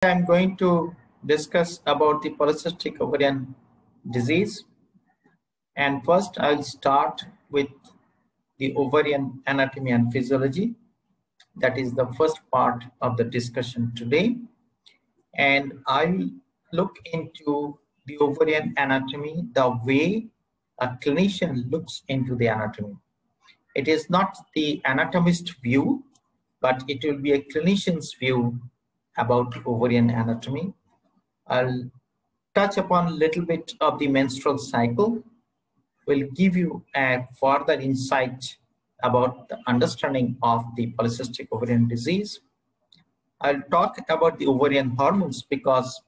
I'm going to discuss about the polycystic ovarian disease. And first, I'll start with the ovarian anatomy and physiology. That is the first part of the discussion today. And I'll look into the ovarian anatomy the way a clinician looks into the anatomy. It is not the anatomist view, but it will be a clinician's view about the ovarian anatomy. I'll touch upon a little bit of the menstrual cycle. Will give you a further insight about the understanding of the polycystic ovarian disease. I'll talk about the ovarian hormones because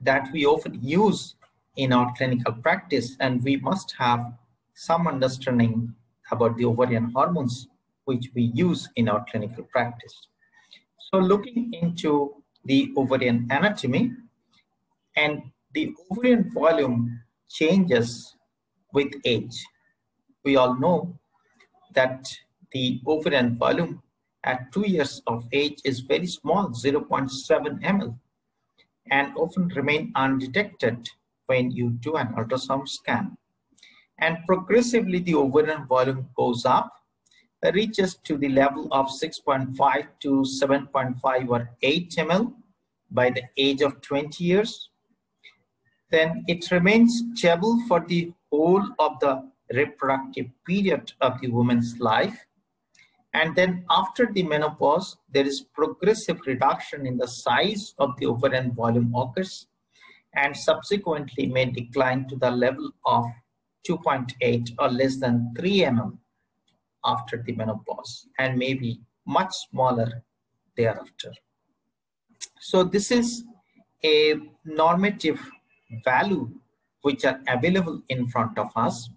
that we often use in our clinical practice, and we must have some understanding about the ovarian hormones which we use in our clinical practice. So looking into the ovarian anatomy, and the ovarian volume changes with age. We all know that the ovarian volume at 2 years of age is very small, 0.7 ml, and often remain undetected when you do an ultrasound scan. And progressively the ovarian volume goes up, reaches to the level of 6.5 to 7.5 or 8 ml by the age of 20 years. Then it remains stable for the whole of the reproductive period of the woman's life. And then after the menopause, there is progressive reduction in the size of the ovarian volume occurs, and subsequently may decline to the level of 2.8 or less than 3 ml after the menopause, and maybe much smaller thereafter. So this is a normative value which are available in front of us.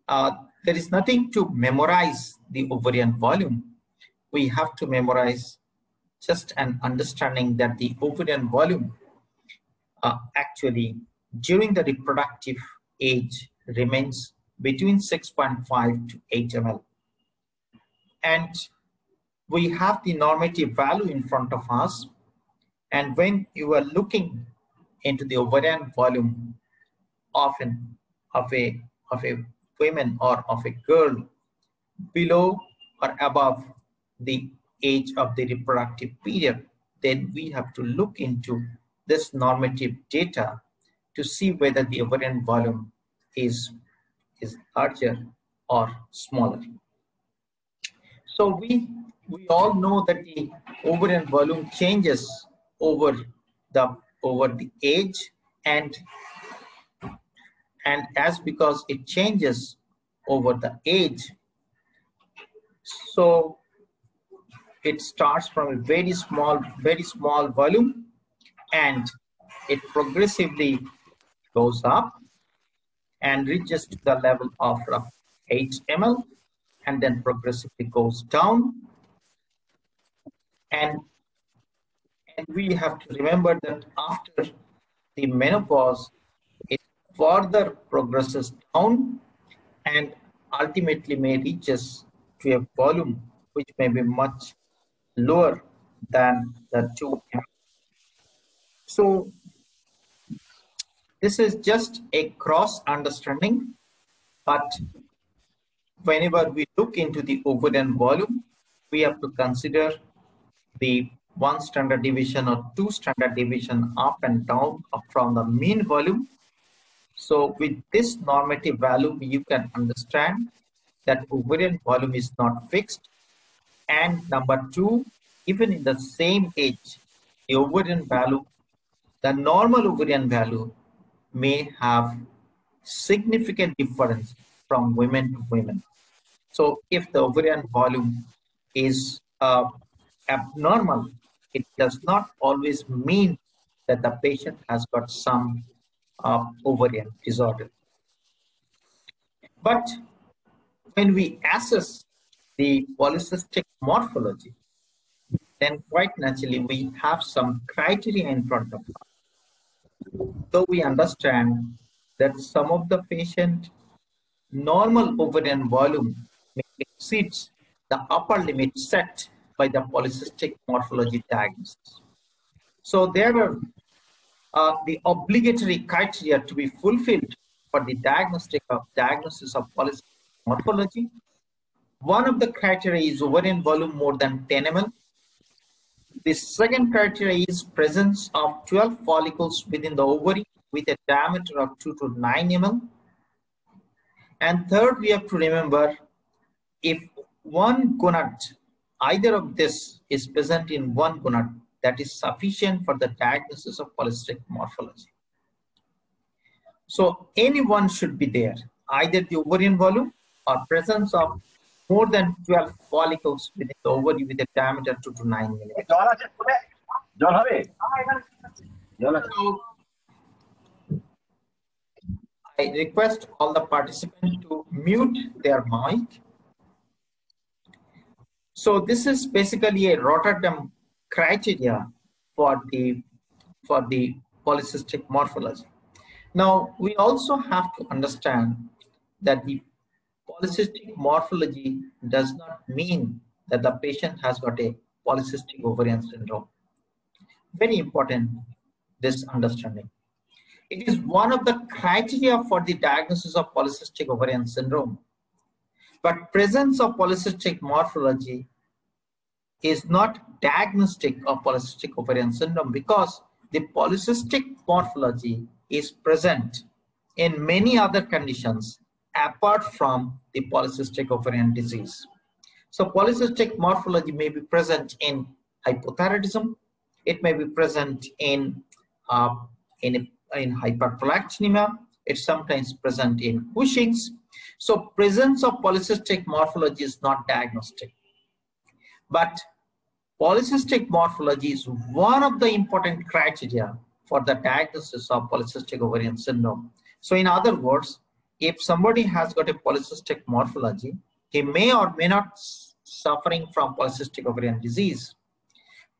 There is nothing to memorize the ovarian volume. We have to memorize just an understanding that the ovarian volume actually during the reproductive age remains between 6.5 to 8 ml. And we have the normative value in front of us. And when you are looking into the ovarian volume often of a woman or of a girl below or above the age of the reproductive period, then we have to look into this normative data to see whether the ovarian volume is larger or smaller. So we all know that the ovarian volume changes over the age, and as because it changes over the age, so it starts from a very small volume, and it progressively goes up and reaches to the level of 8 ml, and then progressively goes down. And we have to remember that after the menopause, it further progresses down and ultimately may reaches to a volume which may be much lower than the 2 ml. So this is just a cross understanding, but whenever we look into the ovarian volume, we have to consider the 1 standard deviation or 2 standard deviation up and down from the mean volume. So with this normative value, you can understand that ovarian volume is not fixed. And number 2, even in the same age, the ovarian value, the normal ovarian value may have significant difference from women to women. So if the ovarian volume is abnormal, it does not always mean that the patient has got some ovarian disorder. But when we assess the polycystic morphology, then quite naturally we have some criteria in front of us. So we understand that some of the patient normal ovarian volume may exceed the upper limit set by the polycystic morphology diagnosis. So there are the obligatory criteria to be fulfilled for the diagnosis of polycystic morphology. One of the criteria is ovarian volume more than 10 ml. The second criteria is presence of 12 follicles within the ovary with a diameter of 2 to 9 ml. And third, we have to remember, if one gonad, either of this is present in one gonad, that is sufficient for the diagnosis of polycystic morphology. So any one should be there, either the ovarian volume or presence of more than 12 follicles within the ovary with a diameter 2 to 9 millimeters. So I request all the participants to mute their mic. So this is basically a Rotterdam criteria for the polycystic morphology. Now we also have to understand that the polycystic morphology does not mean that the patient has got a polycystic ovarian syndrome. Very important, this understanding. It is one of the criteria for the diagnosis of polycystic ovarian syndrome. But presence of polycystic morphology is not diagnostic of polycystic ovarian syndrome, because the polycystic morphology is present in many other conditions apart from the polycystic ovarian disease. So polycystic morphology may be present in hypothyroidism. It may be present in hyperprolactinemia. It's sometimes present in Cushing's. So presence of polycystic morphology is not diagnostic. But polycystic morphology is one of the important criteria for the diagnosis of polycystic ovarian syndrome. So in other words, if somebody has got a polycystic morphology, he may or may not suffering from polycystic ovarian disease.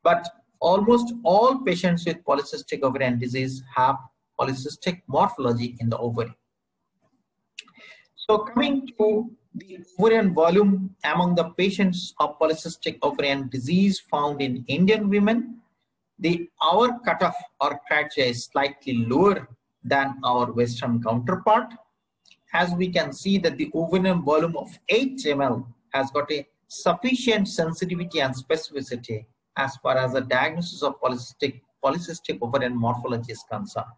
But almost all patients with polycystic ovarian disease have polycystic morphology in the ovary. So coming to the ovarian volume among the patients of polycystic ovarian disease found in Indian women, our cutoff or criteria is slightly lower than our Western counterpart. As we can see that the ovarian volume of 8 ml has got a sufficient sensitivity and specificity as far as the diagnosis of polycystic ovarian morphology is concerned.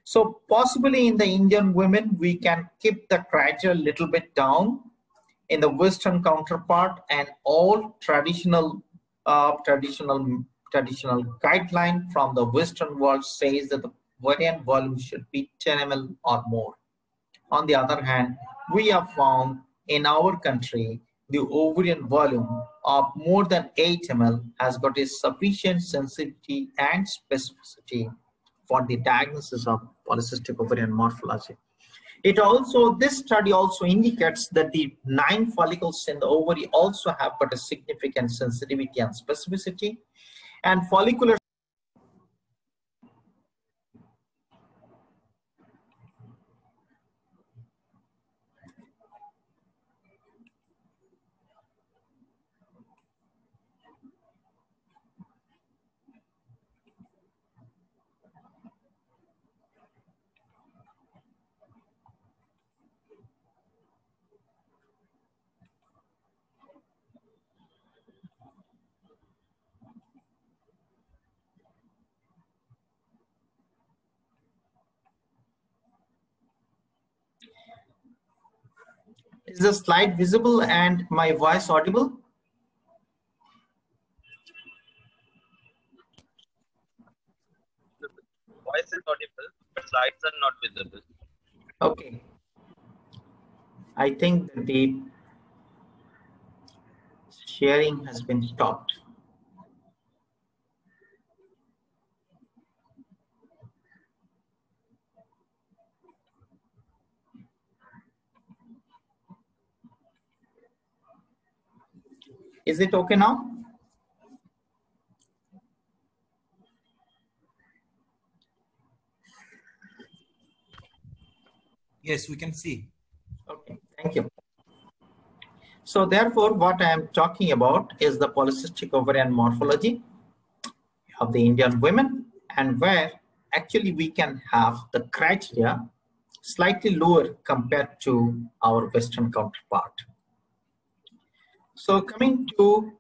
So possibly in the Indian women, we can keep the criteria a little bit down. In the Western counterpart and all traditional guideline from the Western world says that the ovarian volume should be 10 ml or more. On the other hand, we have found in our country the ovarian volume of more than 8 ml has got a sufficient sensitivity and specificity for the diagnosis of polycystic ovarian morphology. This study also indicates that the 9 follicles in the ovary also have got a significant sensitivity and specificity, and follicular Is the slide visible and my voice audible? Voice is audible, but slides are not visible. Okay. I think that the sharing has been stopped. Is it okay now? Yes, we can see. Okay, thank you. So therefore, what I am talking about is the polycystic ovarian morphology. of the Indian women, and where actually we can have the criteria slightly lower compared to our Western counterpart. So coming to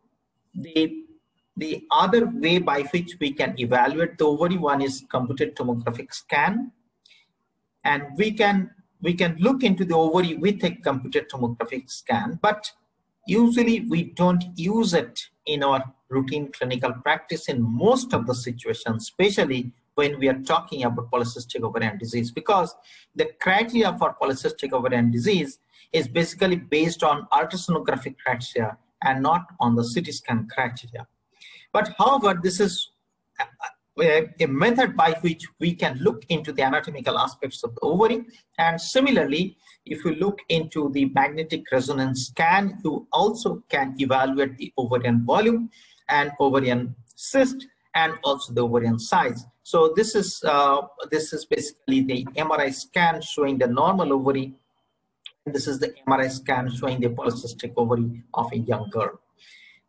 the other way by which we can evaluate the ovary, one is computed tomographic scan, and we can look into the ovary with a computed tomographic scan, but usually we don't use it in our routine clinical practice in most of the situations, especially when we are talking about polycystic ovarian disease, because the criteria for polycystic ovarian disease is basically based on ultrasonographic criteria and not on the CT scan criteria. But however, this is a method by which we can look into the anatomical aspects of the ovary. And similarly, if you look into the magnetic resonance scan, you also can evaluate the ovarian volume and ovarian cyst and also the ovarian size. So this is basically the MRI scan showing the normal ovary. This is the MRI scan showing the polycystic ovary of a young girl.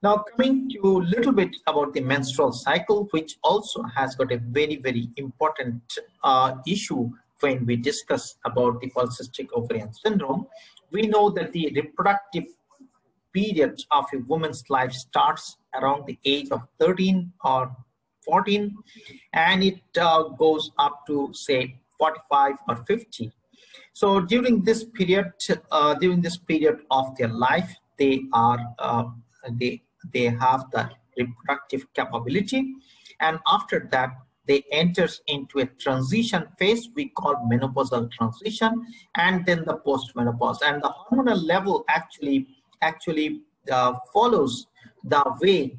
Now coming to a little bit about the menstrual cycle, which also has got a very, very important issue when we discuss about the polycystic ovarian syndrome. We know that the reproductive period of a woman's life starts around the age of 13 or 14, and it goes up to say 45 or 50. So during this period of their life, they are they have the reproductive capability, and after that they enters into a transition phase we call menopausal transition, and then the postmenopause, and the hormonal level actually follows the way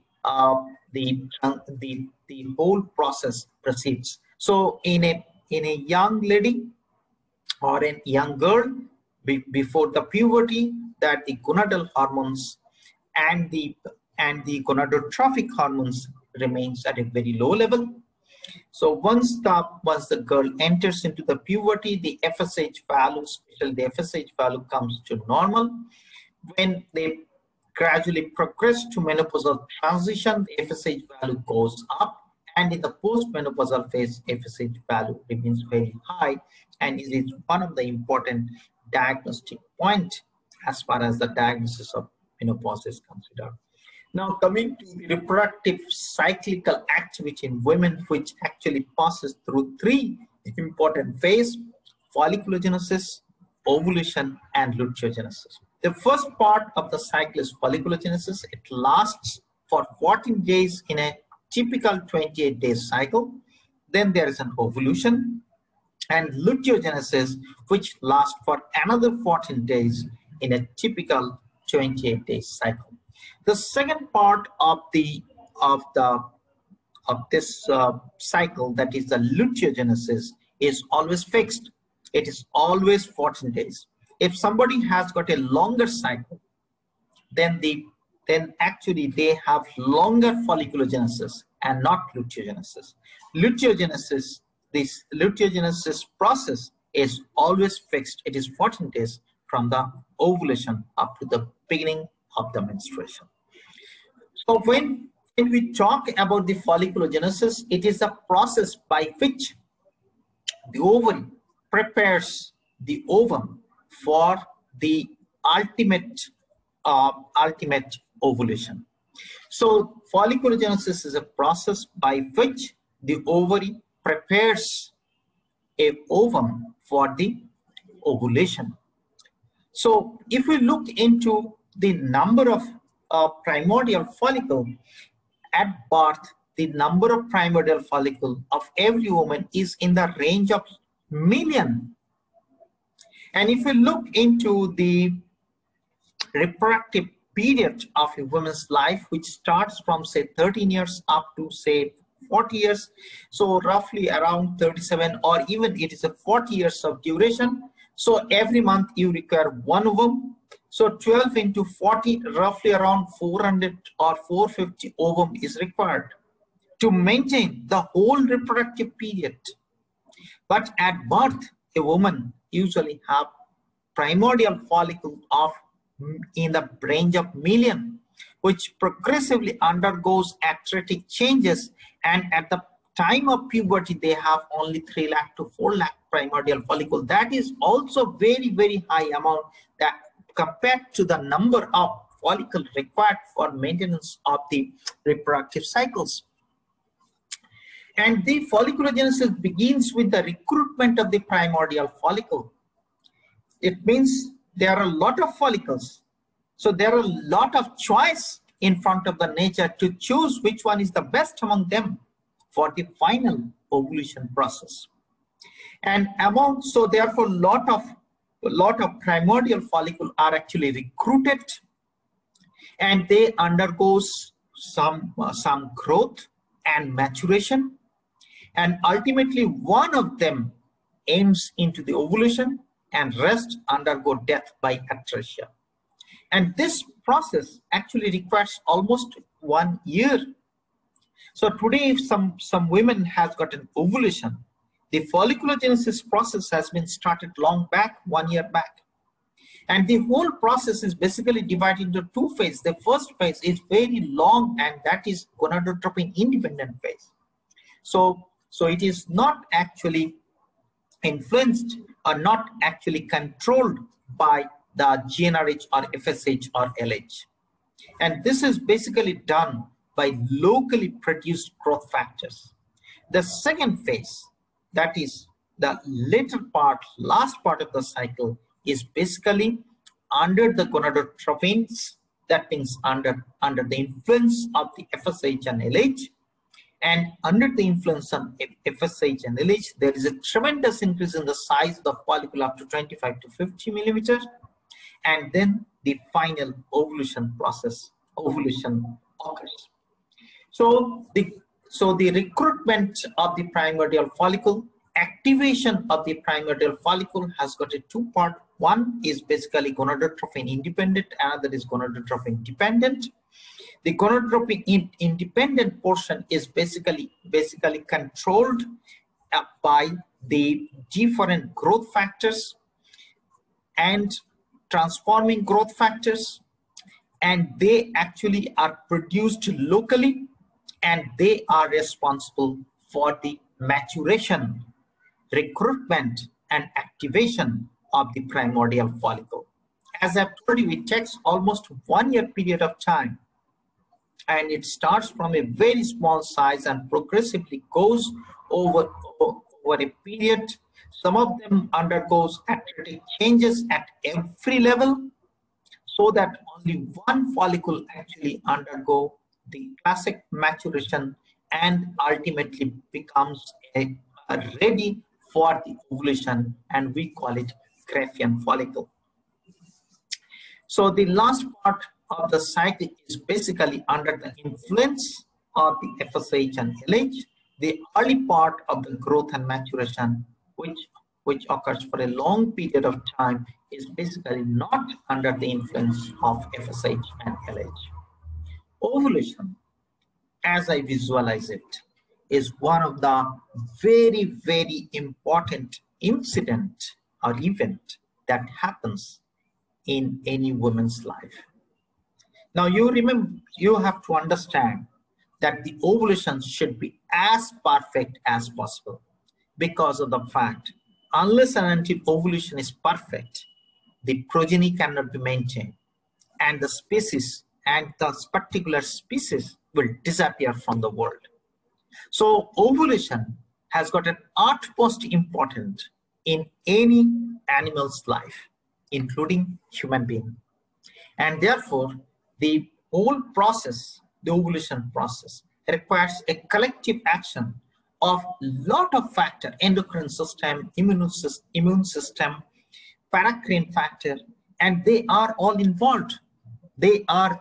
the whole process proceeds. So in a young lady or a young girl before the puberty, that the gonadal hormones and the gonadotrophic hormones remains at a very low level. So once the girl enters into the puberty, the FSH value, especially the FSH value, comes to normal. When they gradually progress to menopausal transition, the FSH value goes up, and in the postmenopausal phase, FSH value remains very high, and it is one of the important diagnostic points as far as the diagnosis of menopause is considered. Now coming to the reproductive cyclical activity in women, which actually passes through three important phases: folliculogenesis, ovulation, and luteogenesis. The first part of the cycle is folliculogenesis. It lasts for 14 days in a typical 28-day cycle. Then there is an ovulation and luteogenesis, which lasts for another 14 days in a typical 28-day cycle. The second part of this cycle, that is the luteogenesis, is always fixed. It is always 14 days. If somebody has got a longer cycle, then actually they have longer folliculogenesis and not luteogenesis. This luteogenesis process is always fixed. It is 14 days from the ovulation up to the beginning of the menstruation. So when we talk about the folliculogenesis, it is a process by which the ovary prepares the ovum for the ultimate ovulation. So folliculogenesis is a process by which the ovary prepares a ovum for the ovulation. So if we look into the number of primordial follicle at birth, the number of primordial follicle of every woman is in the range of million. And if we look into the reproductive period of a woman's life, which starts from say 13 years up to say 40 years, so roughly around 37, or even it is a 40 years of duration. So every month you require one ovum. So 12 into 40, roughly around 400 or 450 ovum is required to maintain the whole reproductive period. But at birth, a woman usually have primordial follicle of in the range of million. which progressively undergoes atretic changes, and at the time of puberty they have only 3 lakh to 4 lakh primordial follicle. That is also very high amount that compared to the number of follicles required for maintenance of the reproductive cycles. And the folliculogenesis begins with the recruitment of the primordial follicle. It means there are a lot of follicles, so there are a lot of choice in front of the nature to choose which one is the best among them for the final ovulation process. And so therefore a lot of primordial follicles are actually recruited, and they undergo some growth and maturation, and ultimately one of them aims into the ovulation and rest undergo death by atresia. And this process actually requires almost 1 year. So today, if some women has got an ovulation, the folliculogenesis process has been started long back, 1 year back. And the whole process is basically divided into 2 phases. The first phase is very long, and that is gonadotropin independent phase. So it is not actually influenced or not actually controlled by the GnRH or FSH or LH. And this is basically done by locally produced growth factors. The second phase, that is the later part, last part of the cycle, is basically under the gonadotropins, that means under the influence of the FSH and LH. And under the influence of FSH and LH, there is a tremendous increase in the size of the follicle up to 25 to 50 millimeters. And then the final ovulation process, ovulation occurs. So the recruitment of the primordial follicle, activation of the primordial follicle has got a 2-part. One is basically gonadotropin independent, another is gonadotropin dependent. The gonadotropin independent portion is basically controlled by the different growth factors and transforming growth factors, and they actually are produced locally, and they are responsible for the maturation, recruitment, and activation of the primordial follicle. As I've told you, it takes almost 1 year period of time, and it starts from a very small size and progressively goes over a period. Some of them undergoes atretic changes at every level, so that only one follicle actually undergo the classic maturation and ultimately becomes ready for the ovulation, and we call it Graafian follicle. So the last part of the cycle is basically under the influence of the FSH and LH. The early part of the growth and maturation, which occurs for a long period of time, is basically not under the influence of FSH and LH. Ovulation, as I visualize it, is one of the very important incident or event that happens in any woman's life. Now you have to understand that the ovulation should be as perfect as possible, because of the fact, unless and until ovulation is perfect, the progeny cannot be maintained, and the species and this particular species will disappear from the world. So ovulation has got an utmost importance in any animal's life, including human being. And therefore, the whole process, the ovulation process, requires a collective action of lot of factors: endocrine system, immune system, paracrine factor, and they are all involved. They are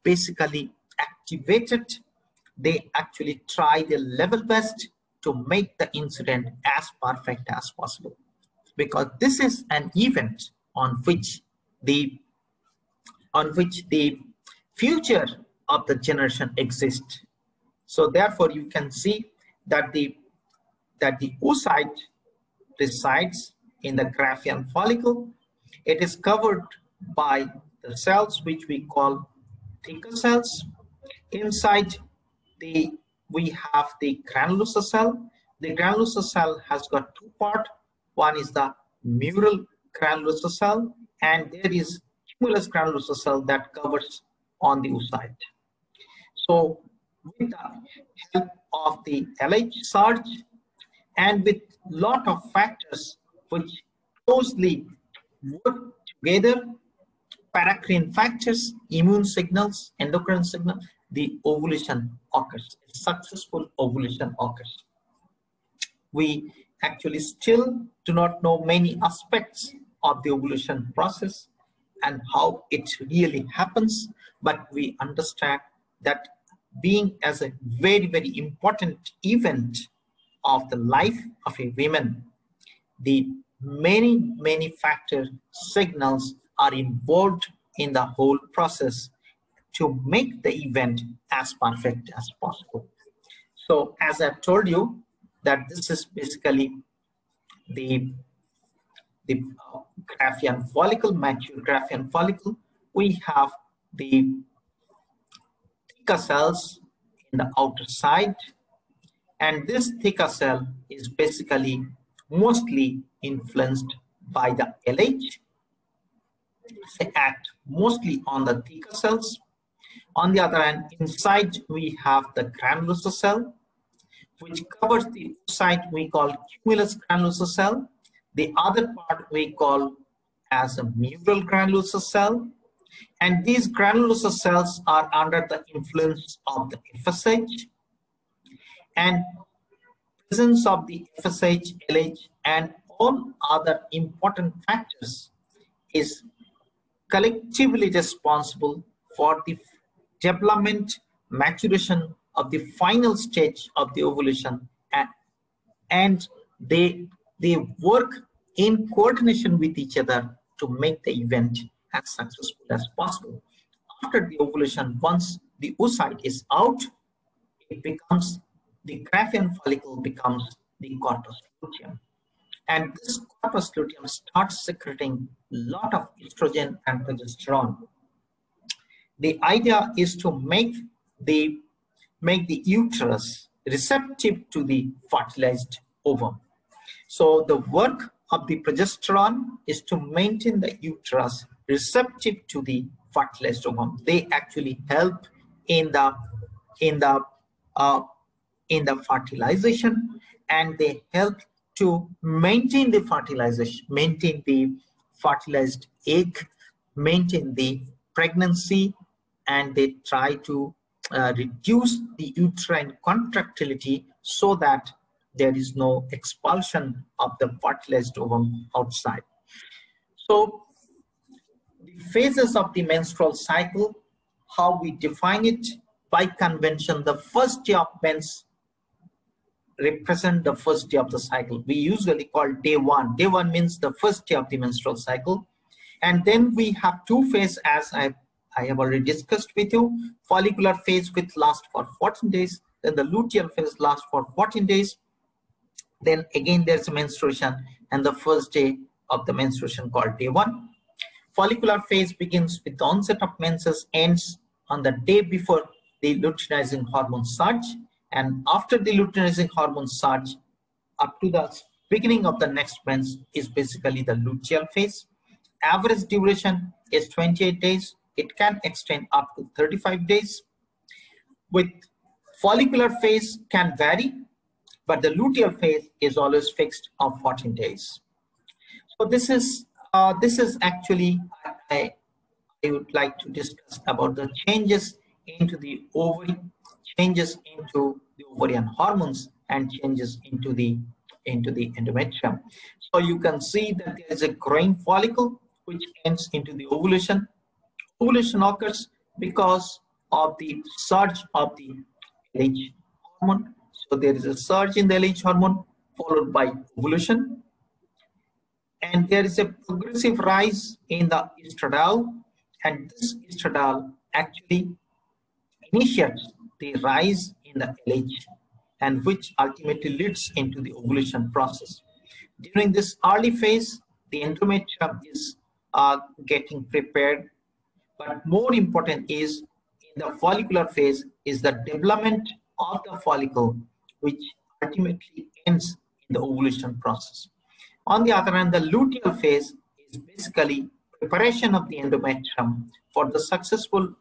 basically activated. They actually try their level best to make the incident as perfect as possible, because this is an event on which the future of the generation exists. So therefore you can see that the oocyte resides in the Graafian follicle. It is covered by the cells which we call thicker cells. Inside we have the granulosa cell. The granulosa cell has got two parts. One is the mural granulosa cell, and there is cumulus granulosa cell that covers on the oocyte. So with the help of the LH surge and with lot of factors which closely work together, paracrine factors, immune signals, endocrine signals, the ovulation occurs. Successful ovulation occurs. We actually still do not know many aspects of the ovulation process and how it really happens, but we understand that being as a very, very important event of the life of a woman, the many factor signals are involved in the whole process to make the event as perfect as possible. So as I've told you, that this is basically the Graafian follicle, mature Graafian follicle. We have the thicker cells in the outer side, and this thicker cell is basically mostly influenced by the LH. They act mostly on the thicker cells. On the other hand, inside we have the granulosa cell, which covers the oocyte we call cumulus granulosa cell. The other part we call as a mural granulosa cell. And these granulosa cells are under the influence of the FSH, and presence of the FSH, LH, and all other important factors is collectively responsible for the development, maturation of the final stage of the ovulation, and they work in coordination with each other to make the event as successful as possible. After the ovulation, once the oocyte is out, it becomes the Graafian follicle becomes the corpus luteum, and this corpus luteum starts secreting a lot of estrogen and progesterone. The idea is to make the uterus receptive to the fertilized ovum. So the work of the progesterone is to maintain the uterus receptive to the fertilized ovum. They actually help in the fertilization, and they help to maintain the fertilization, maintain the fertilized egg, maintain the pregnancy, and they try to reduce the uterine contractility so that there is no expulsion of the fertilized ovum outside. So the phases of the menstrual cycle, how we define it by convention, the first day of mens represent the first day of the cycle. We usually call day one. Day one means the first day of the menstrual cycle. And then we have two phases, as I have already discussed with you. Follicular phase, which lasts for 14 days. Then the luteal phase lasts for 14 days. Then again there's a menstruation, and the first day of the menstruation called day one. Follicular phase begins with the onset of menses, ends on the day before the luteinizing hormone surge, and after the luteinizing hormone surge up to the beginning of the next mens is basically the luteal phase. Average duration is 28 days. It can extend up to 35 days. With follicular phase can vary, but the luteal phase is always fixed of 14 days. So this is actually I would like to discuss about the changes into the ovary, changes into the ovarian hormones, and changes into the endometrium. So you can see that there is a growing follicle which ends into the ovulation. Ovulation occurs because of the surge of the LH hormone. So there is a surge in the LH hormone followed by ovulation, and there is a progressive rise in the estradiol, and this estradiol actually initiates the rise in the LH, and which ultimately leads into the ovulation process. During this early phase, the endometrium is getting prepared, but more important is the follicular phase is the development of the follicle, which ultimately ends in the ovulation process. On the other hand, the luteal phase is basically preparation of the endometrium for the successful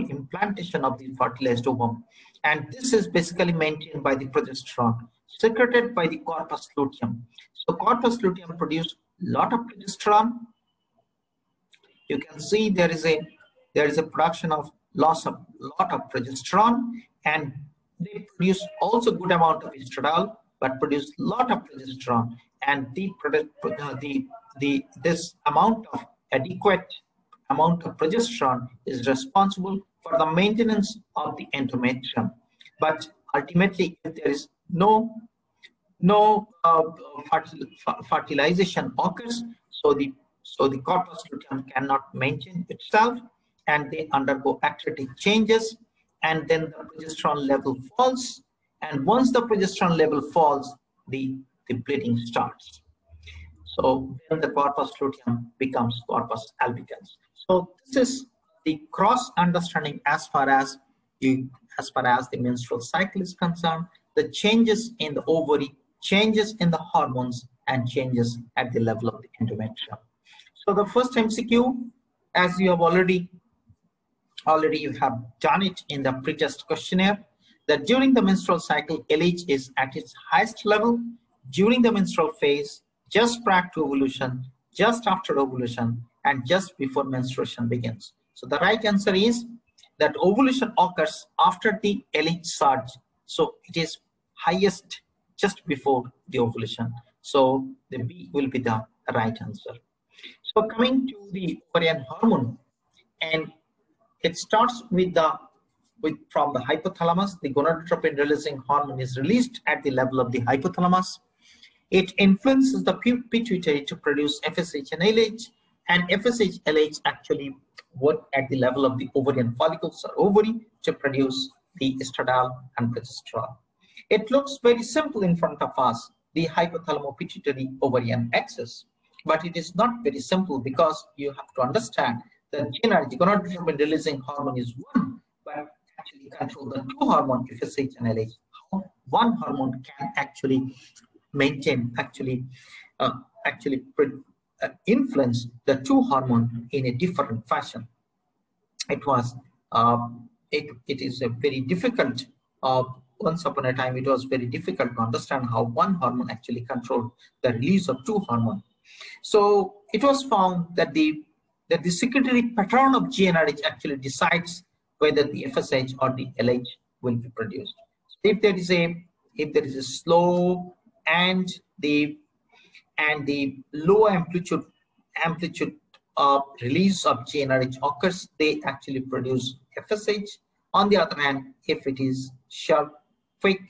implantation of the fertilized ovum, and this is basically maintained by the progesterone secreted by the corpus luteum. So corpus luteum produces a lot of progesterone. You can see there is a production of lot of progesterone, and they produce also good amount of estradiol, but produce lot of progesterone, and this adequate amount of progesterone is responsible for the maintenance of the endometrium. But ultimately, if there is no fertilization occurs, so the corpus luteum cannot maintain itself, and they undergo atretic changes, and then the progesterone level falls, and once the progesterone level falls, the bleeding starts. So then the corpus luteum becomes corpus albicans. So this is the cross understanding as far as the menstrual cycle is concerned, the changes in the ovary, changes in the hormones, and changes at the level of the endometrium. So the first MCQ, as you have already you have done it in the pretest questionnaire, that during the menstrual cycle, LH is at its highest level during the menstrual phase, just prior to ovulation, just after ovulation, and just before menstruation begins. So the right answer is that ovulation occurs after the LH surge. So it is highest just before the ovulation. So the B will be the right answer. So coming to the ovarian hormone, and it starts from the hypothalamus. The gonadotropin releasing hormone is released at the level of the hypothalamus. It influences the pituitary to produce FSH and LH, and FSH, LH actually work at the level of the ovarian follicles or ovary to produce the estradiol and progesterone. It looks very simple in front of us, the hypothalamo-pituitary ovarian axis, but it is not very simple, because you have to understand that GnRH, gonadotropin releasing hormone, is one, but actually control the two hormones, FSH and LH. How one hormone can actually maintain, influence the two hormones in a different fashion. It is a very difficult. Once upon a time, it was very difficult to understand how one hormone actually controlled the release of two hormones. So it was found that the secretory pattern of GnRH actually decides whether the FSH or the LH will be produced. So if there is a slow and the low amplitude release of GnRH occurs, they actually produce FSH. On the other hand, if it is sharp, quick,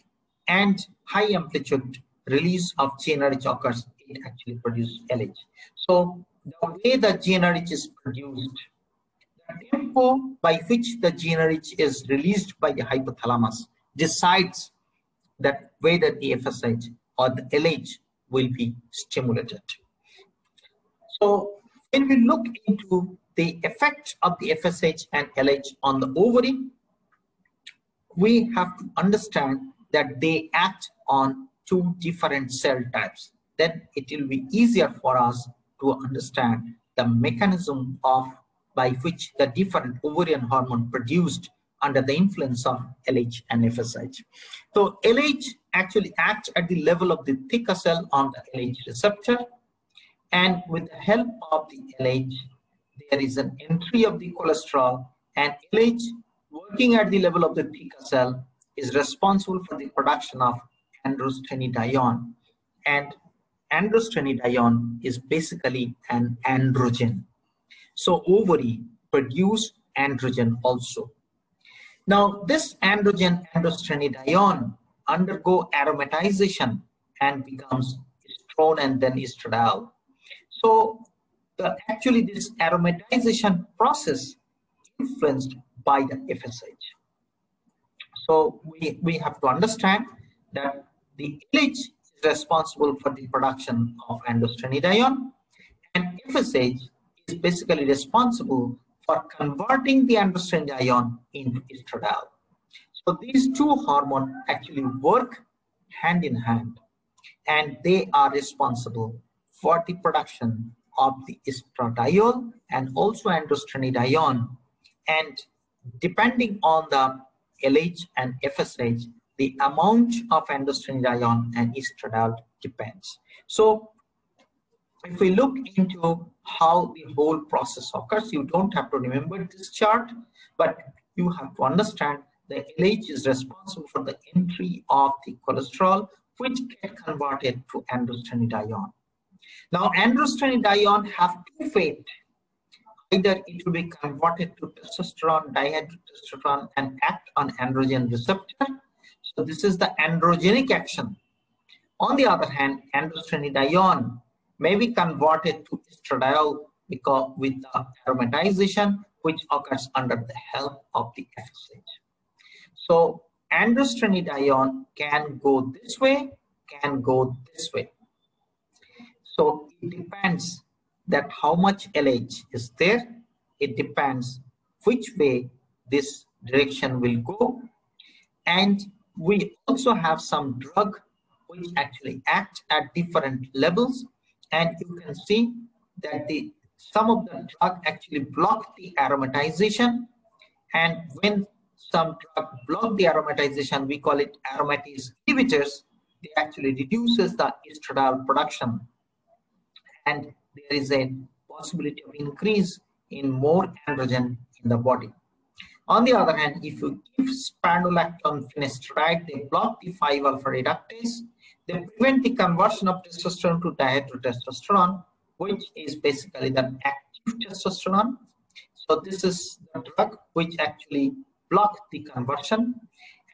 and high amplitude release of GnRH occurs, it actually produces LH. So the way the GnRH is produced, the tempo by which the GnRH is released by the hypothalamus decides that whether the FSH or the LH will be stimulated. So when we look into the effect of the FSH and LH on the ovary, we have to understand that they act on two different cell types. Then it will be easier for us to understand the mechanism by which the different ovarian hormone produced under the influence of LH and FSH. So LH actually acts at the level of the thicker cell on the LH receptor, and with the help of the LH, there is an entry of the cholesterol, and LH, working at the level of the thicker cell, is responsible for the production of androstenedione. And androstenedione is basically an androgen. So ovary produce androgen also. Now this androgen, androstenedione, undergo aromatization and becomes estrone and then estradiol. So actually this aromatization process influenced by the FSH. So we have to understand that the LH is responsible for the production of androstenedione, and FSH is basically responsible for converting the androstenedione into estradiol. So these two hormones actually work hand in hand, and they are responsible for the production of the estradiol and also androstenedione. And depending on the LH and FSH, the amount of androstenedione and estradiol depends. So if we look into how the whole process occurs, you don't have to remember this chart, but you have to understand the LH is responsible for the entry of the cholesterol, which get converted to androstenedione. Now, androstenedione have two fates. Either it will be converted to testosterone, dihydrotestosterone, and act on androgen receptor. So this is the androgenic action. On the other hand, androstenedione may be converted to estradiol because with the aromatization, which occurs under the help of the FSH. So androstenedione can go this way, can go this way. So it depends that how much LH is there. It depends which way this direction will go. And we also have some drug which actually act at different levels. And you can see that some of the drug actually block the aromatization. And when some drug block the aromatization, we call it aromatase inhibitors. They actually reduces the estradiol production. And there is a possibility of increase in more androgen in the body. On the other hand, if you give spironolactone finasteride, they block the 5-alpha reductase. They prevent the conversion of testosterone to dihydrotestosterone, which is basically the active testosterone. So this is the drug which actually blocks the conversion.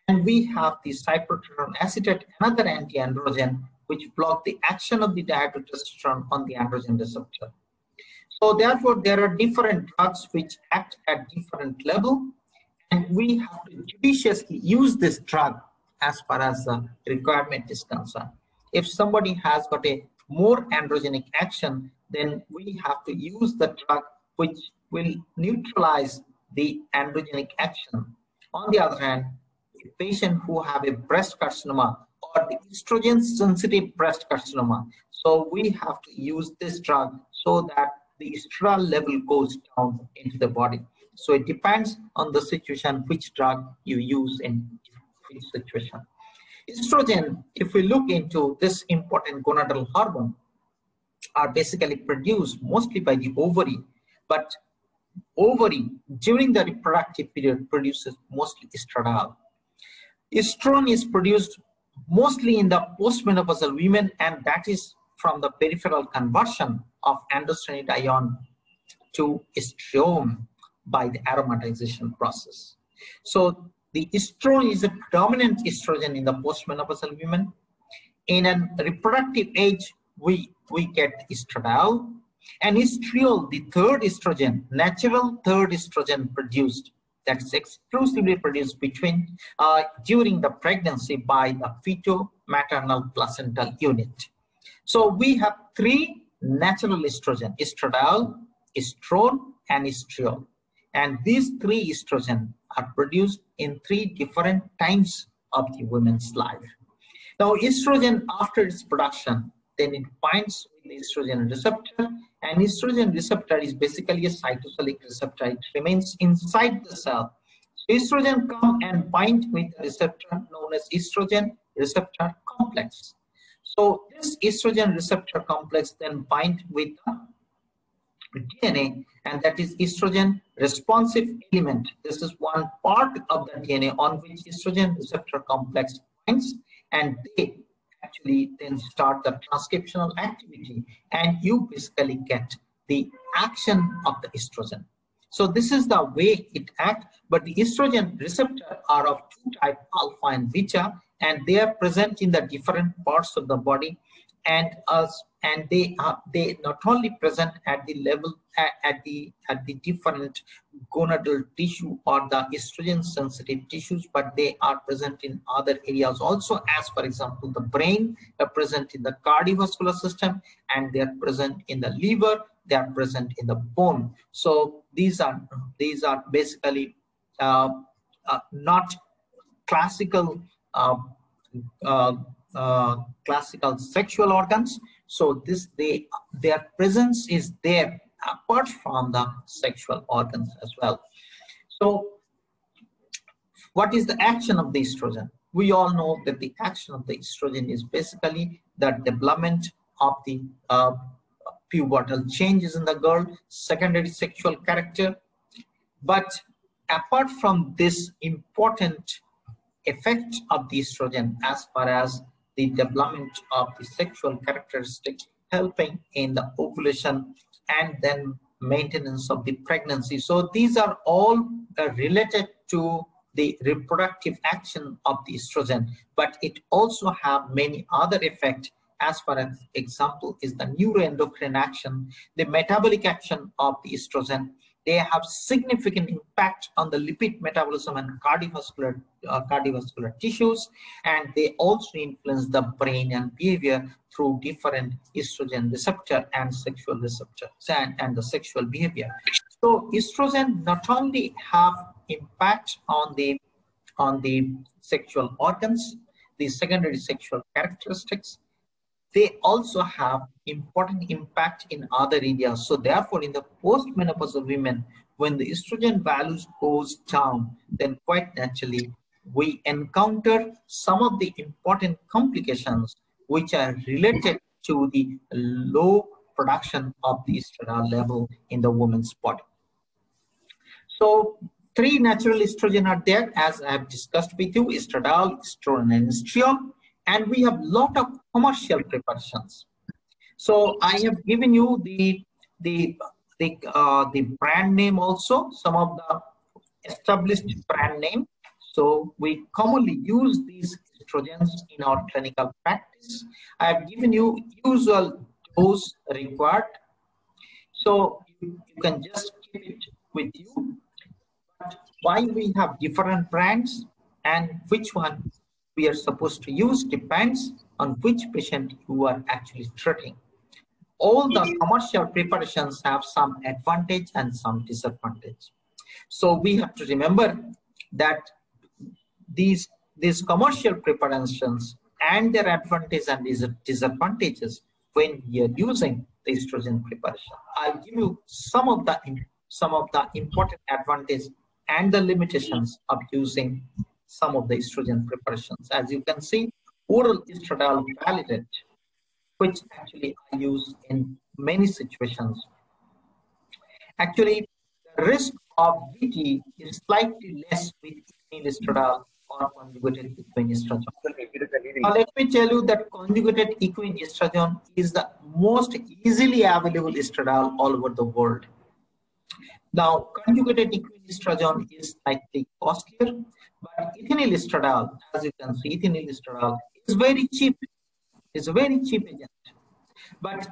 And we have the cyproterone acetate, another anti-androgen, which block the action of the dihydrotestosterone on the androgen receptor. So therefore, there are different drugs which act at different level, and we have to judiciously use this drug as far as the requirement is concerned. If somebody has got a more androgenic action, then we have to use the drug which will neutralize the androgenic action. On the other hand, a patient who have a breast carcinoma or the estrogen sensitive breast carcinoma, so we have to use this drug so that the estradiol level goes down into the body. So it depends on the situation which drug you use in which situation. Estrogen, if we look into this important gonadal hormone, are basically produced mostly by the ovary, but ovary during the reproductive period produces mostly estradiol. Estrone is produced mostly in the postmenopausal women, and that is from the peripheral conversion of androstenedione to estrone by the aromatization process. So the estrone is a predominant estrogen in the postmenopausal women. In a reproductive age, we get estradiol, and estriol, the third estrogen, natural third estrogen produced, that's exclusively produced during the pregnancy by the feto-maternal placental unit. So we have three natural estrogen: estradiol, estrone, and estriol. And these three estrogen are produced in three different times of the woman's life. Now, estrogen, after its production, then it binds with the estrogen receptor, and estrogen receptor is basically a cytosolic receptor. It remains inside the cell. So estrogen come and bind with a receptor known as estrogen receptor complex. So this estrogen receptor complex then bind with the DNA, and that is estrogen responsive element. This is one part of the DNA on which estrogen receptor complex binds, and they actually then start the transcriptional activity, and you basically get the action of the estrogen. So this is the way it acts, but the estrogen receptor are of two types, alpha and beta, and they are present in the different parts of the body, and they not only present at the level at the different gonadal tissue or the estrogen sensitive tissues, but they are present in other areas also, as for example the brain, are present in the cardiovascular system, and they are present in the liver, they are present in the bone. So these are basically not classical classical sexual organs. So their presence is there apart from the sexual organs as well. So what is the action of the estrogen? We all know that the action of the estrogen is basically the development of the pubertal changes in the girl, secondary sexual character. But apart from this important effect of the estrogen as far as the development of the sexual characteristic, helping in the ovulation and then maintenance of the pregnancy. So these are all related to the reproductive action of the estrogen, but it also have many other effects. As far as example is the neuroendocrine action, the metabolic action of the estrogen. They have significant impact on the lipid metabolism and cardiovascular tissues, and they also influence the brain and behavior through different estrogen receptor and sexual receptors and the sexual behavior. So estrogen not only have impact on the sexual organs, the secondary sexual characteristics, they also have important impact in other areas. So therefore, in the postmenopausal women, when the estrogen values goes down, then quite naturally, we encounter some of the important complications which are related to the low production of the estradiol level in the woman's body. So three natural estrogen are there, as I have discussed with you: estradiol, estrogen, and estriol. And we have a lot of commercial preparations. So I have given you the brand name also, some of the established brand name. So we commonly use these estrogens in our clinical practice. I have given you usual dose required. So you can just keep it with you. But why we have different brands and which one we are supposed to use depends on which patient you are actually treating. All the commercial preparations have some advantage and some disadvantage. So we have to remember that these commercial preparations and their advantages and disadvantages when we are using the estrogen preparation. I'll give you some of the important advantages and the limitations of using some of the estrogen preparations. As you can see, oral estradiol validate, which actually I use in many situations. Actually, the risk of VT is slightly less with ethinyl estradiol or conjugated equine estrogen. Now, let me tell you that conjugated equine estrogen is the most easily available estradiol all over the world. Now, conjugated equine estrogen is slightly costlier, but ethinyl estradiol, as you can see, ethinyl estradiol is very cheap. It's a very cheap agent. But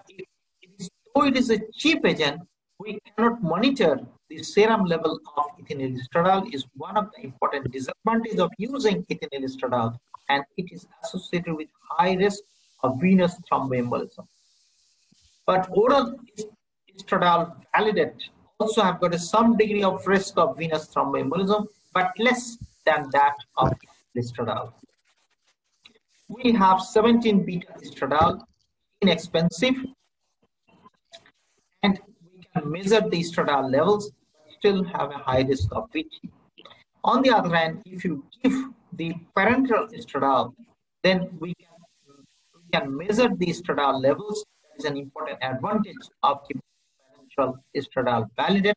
though it is a cheap agent, we cannot monitor the serum level of ethinyl estradiol. Is one of the important disadvantages of using ethinyl estradiol, and it is associated with high risk of venous thromboembolism. But oral estradiol validate also have got some degree of risk of venous thromboembolism, but less than that of estradiol. We have 17 beta estradiol, inexpensive, and we can measure the estradiol levels, but still have a high risk of VT. On the other hand, if you give the parenteral estradiol, then we can measure the estradiol levels. That is an important advantage of giving parenteral estradiol validate,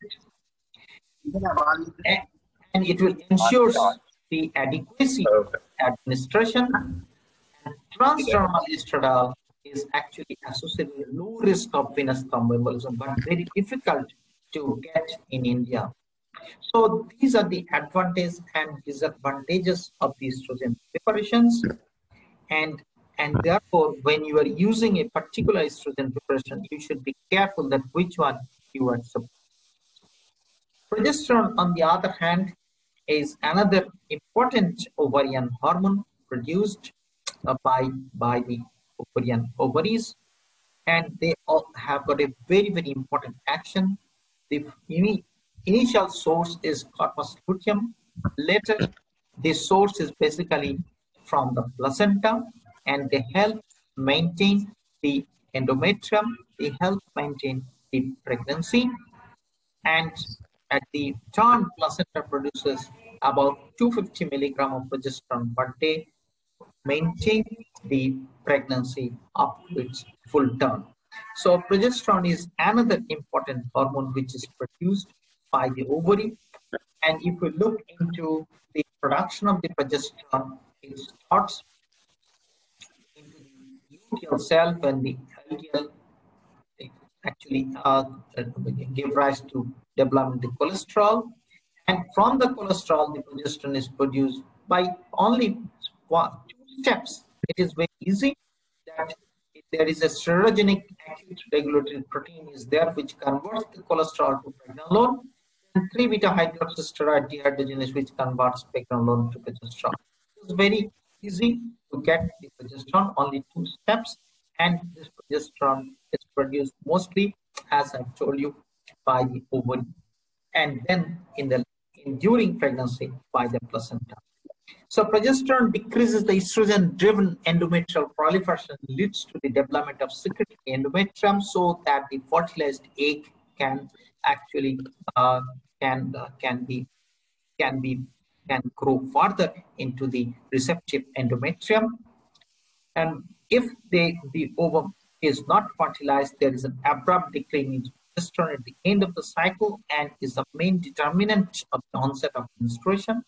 and it will ensure the adequacy of administration. And transdermal estradiol is actually associated with low risk of venous thromboembolism, but very difficult to get in India. So these are the advantages and disadvantages of the estrogen preparations, and therefore when you are using a particular estrogen preparation, you should be careful that which one you are supposed. Progesterone, on the other hand, is another important ovarian hormone produced by the ovarian ovaries, and they all have got a very, very important action. The initial source is corpus luteum. Later, the source is basically from the placenta, and they help maintain the endometrium, they help maintain the pregnancy, and at the turn, placenta produces about 250 milligram of progesterone per day, maintain the pregnancy up to its full term. So progesterone is another important hormone which is produced by the ovary. And if we look into the production of the progesterone, it starts into the luteal cell when the LDL actually give rise to development of the cholesterol. And from the cholesterol, the progesterone is produced by only two steps. It is very easy that there is a serogenic acute regulatory protein is there which converts the cholesterol to pregnenolone, and 3-beta hydroxysteroid dehydrogenase which converts pregnenolone to progesterone. It's very easy to get the progesterone, only two steps, and this progesterone is produced mostly, as I've told you, by the ovary, and then during pregnancy by the placenta. So progesterone decreases the estrogen-driven endometrial proliferation, leads to the development of secretory endometrium, so that the fertilized egg can actually can grow further into the receptive endometrium. And if the ovum is not fertilized, there is an abrupt decline in progesterone at the end of the cycle, and is the main determinant of the onset of menstruation.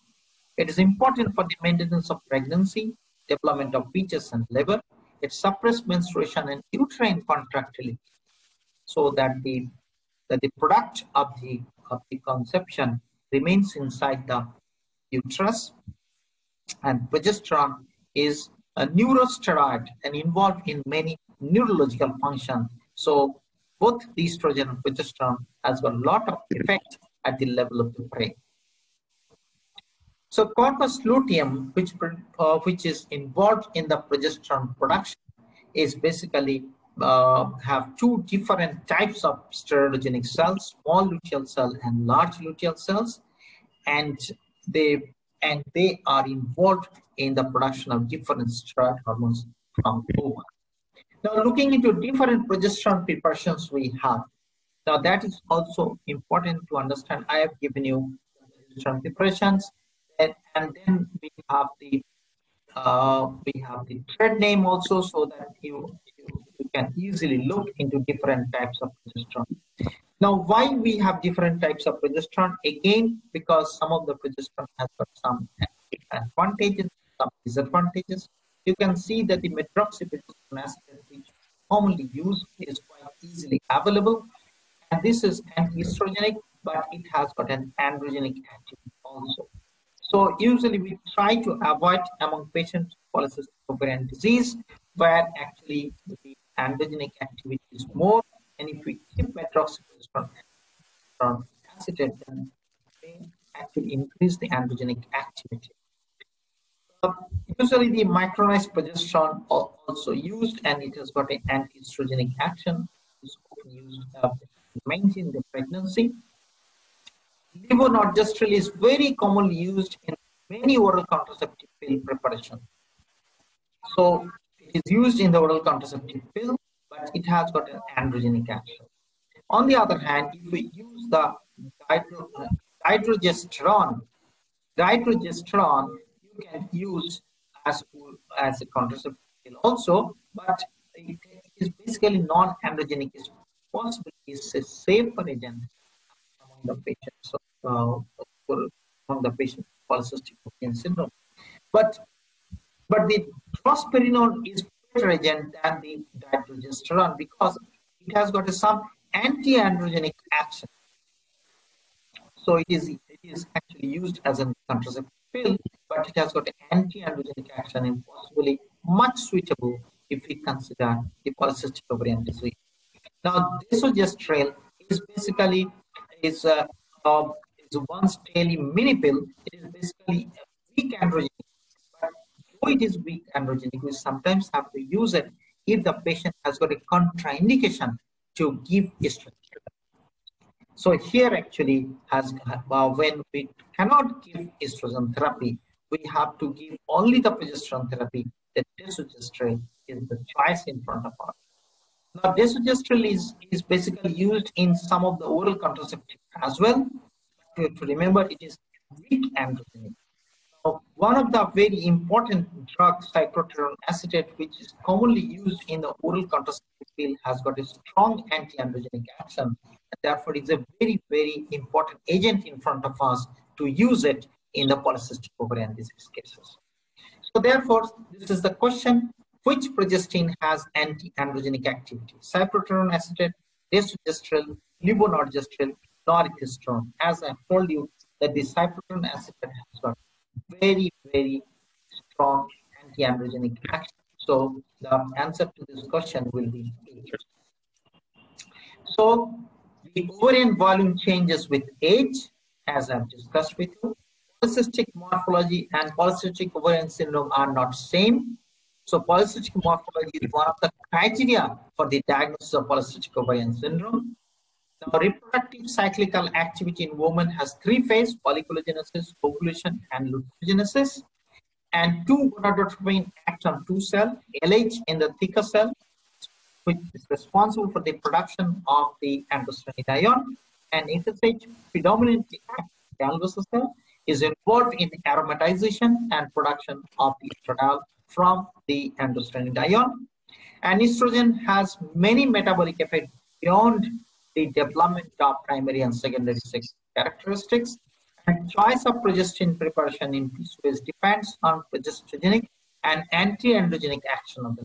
It is important for the maintenance of pregnancy, development of fetus and liver. It suppresses menstruation and uterine contractility, so that the product of the conception remains inside the uterus. And progesterone is a neurosteroid and involved in many neurological functions. So both the estrogen and progesterone has got a lot of effect at the level of the brain. So corpus luteum, which is involved in the progesterone production, is basically have two different types of steroidogenic cells: small luteal cell and large luteal cells, and they are involved in the production of different steroid hormones from the ovum. Now, looking into different progesterone preparations we have. Now, that is also important to understand. I have given you progesterone preparations, and then we have the thread name also, so that you can easily look into different types of progesterone. Now, why we have different types of progesterone? Again, because some of the progesterone has got some advantages, some disadvantages. You can see that the medroxyprogesterone acetate, which is commonly used, is quite easily available, and this is anti-estrogenic, but it has got an androgenic activity also. So usually we try to avoid among patients with polycystic ovarian disease, where actually the androgenic activity is more, and if we keep medroxyprogesterone acetate, then they actually increase the androgenic activity. Usually the micronized progesterone also used, and it has got an anti-estrogenic action. It's often used to maintain the pregnancy. Levonorgestrel is very commonly used in many oral contraceptive pill preparations. So it is used in the oral contraceptive pill, but it has got an androgenic action. On the other hand, if we use the dydrogesterone you can use as a contraceptive pill also, but it is basically non-androgenic. It's possibly is a safer agent among the patients among the patients with polycystic ovarian syndrome. But the drospirenone is better agent than the dydrogesterone because it has got some anti-androgenic action. So it is actually used as a contraceptive pill, but it has got an anti-androgenic action and possibly much suitable if we consider the polycystic ovarian disease. Now, desogestrel is basically is a once daily mini pill. It is basically a weak androgenic, but though it is weak androgenic, we sometimes have to use it if the patient has got a contraindication to give estrogen. So here actually when we cannot give estrogen therapy, we have to give only the progesterone therapy. The desogestrel is the choice in front of us. Now, desogestrel is basically used in some of the oral contraceptives as well. To remember, it is weak androgen. One of the very important drugs, cyclopentone acetate, which is commonly used in the oral contraceptive field, has got a strong anti-androgenic action. And therefore, it's a very, very important agent in front of us to use it in the polycystic ovarian disease cases. So therefore, this is the question: which progestin has anti-androgenic activity? Cyclopentone acetate, desogestrel, levonorgestrel, norethistone. As I told you, that the cyclopentone acetate has got very, very strong anti-androgenic action. So the answer to this question will be age. So the ovarian volume changes with age, as I've discussed with you. Polycystic morphology and polycystic ovarian syndrome are not same. So polycystic morphology is one of the criteria for the diagnosis of polycystic ovarian syndrome. Now, reproductive cyclical activity in women has three phases: folliculogenesis, ovulation, and luteogenesis. And two gonadotropin act on two cells, LH in the theca cell, which is responsible for the production of the androstenedione, and FSH predominantly acts on the alveolar cell, is involved in the aromatization and production of the estradiol from the androstenedione. And estrogen has many metabolic effects beyond the development of primary and secondary sex characteristics. And choice of progestin preparation in PCOS depends on progesterogenic and anti-androgenic action of the